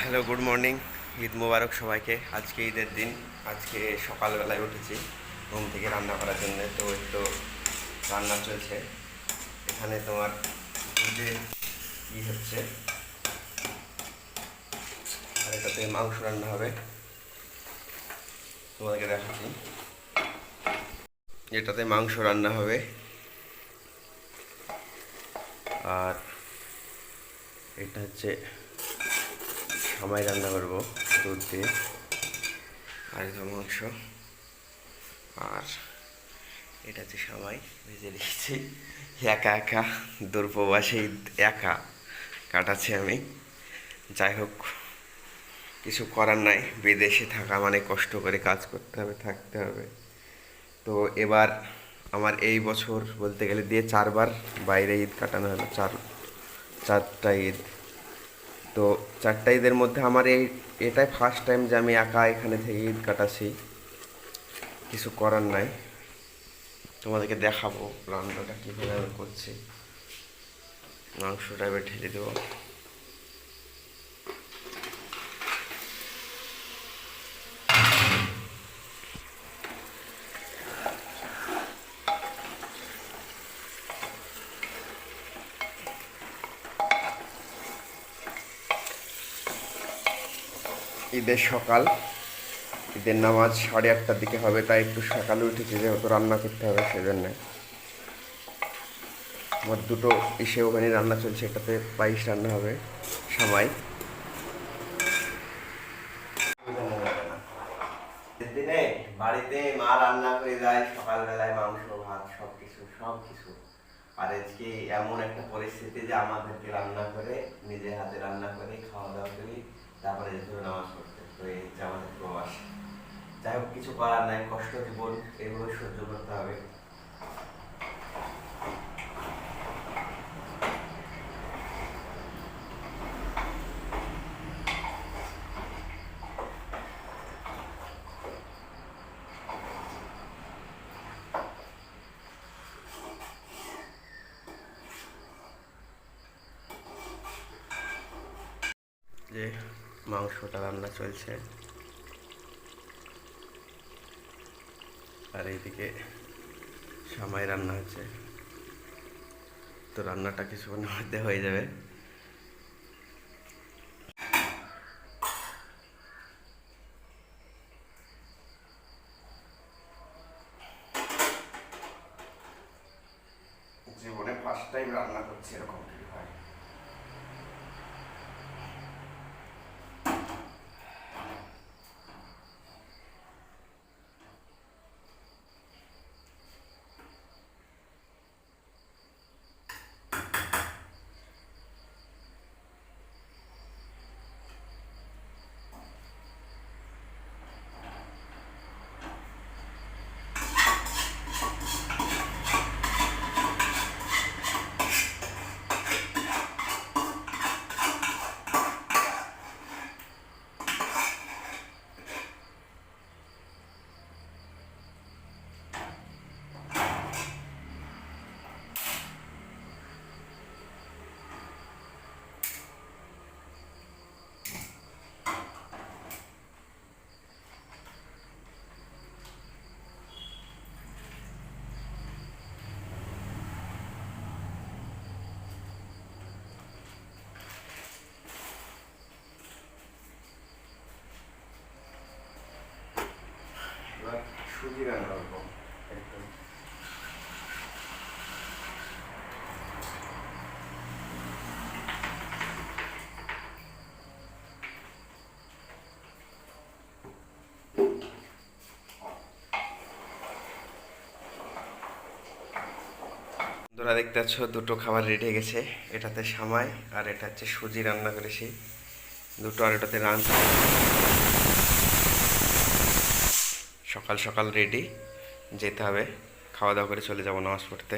Hello, good morning. Eid Mubarak সবাইকে। আজকে ঈদের দিন। আজকে সকালবেলায় উঠেছি ঘুম থেকে রান্না করার জন্য। তো একটু রান্না চলছে এখানে। তোমার দুধে কী হচ্ছে, আর এটাতে মাংস রান্না হবে। তোমাদেরকে দেখাচ্ছি, এটাতে মাংস রান্না হবে। আর এটা হচ্ছে সামাই রান্না করবো দুধ দিয়ে। আর এটা মাংস। আর এটা হচ্ছে সামাই ভেজে রেখেছি। একা একা দূরপ্রবাসে একা কাটাচ্ছি আমি। যাই হোক, কিছু করার নাই। বিদেশে থাকা মানে কষ্ট করে কাজ করতে হবে, থাকতে হবে। তো এবার আমার এই বছর বলতে গেলে দিয়ে 4বার বাইরে ঈদ কাটানো হলো। চারটা ঈদ। তো 4টা ঈদের মধ্যে আমার এটাই ফার্স্ট টাইম যে আমি একা এখানে থেকে ঈদ কাটাচ্ছি। কিছু করার নাই। তোমাদেরকে দেখাবো রান্নাটা কীভাবে আমি করছি। মাংসটা এবার ঢেলে দেবো। ঈদের সকাল, ঈদের নামাজ 8:30টার দিকে হবে, তাই একটু সকালে উঠেছি, যেহেতু রান্না করতে হবে সেজন্য। আমার দুটো ওখানে রান্না চলছে, এটাতে পায়েস রান্না হবে, সবাই দিনে বাড়িতে মা রান্না করে যায় সকালবেলায়, মাংস ভাত সব কিছু। আর আজকে এমন একটা পরিস্থিতি যে আমাদেরকে রান্না করে, নিজে হাতে রান্না করে খাওয়া দাওয়া করি, তারপরে যেতে হবে নামাজ পড়তে। তো এই হচ্ছে আমাদের প্রবাস। যাই হোক, কিছু করার নাই, কষ্ট জীবন, এগুলো সহ্য করতে হবে। যে মাংসটা রান্না চলছে, আর এইদিকে সামাই রান্না হচ্ছে। তো রান্নাটা কিছুক্ষণের মধ্যে হয়ে যাবে। জীবনে ফার্স্ট টাইম রান্না করছি, এরকম কি হয়। এবার সুজি রান্না করবো একদম। তোরা দেখতে পাচ্ছ দুটো খাবার রেডি হয়ে গেছে। এটাতে সামাই আর এটা হচ্ছে সুজি রান্না করেছি দুটো। আর এটাতে সকাল সকাল রেডি, যেতে হবে, খাওয়া দাওয়া করে চলে যাবো নামাজ পড়তে।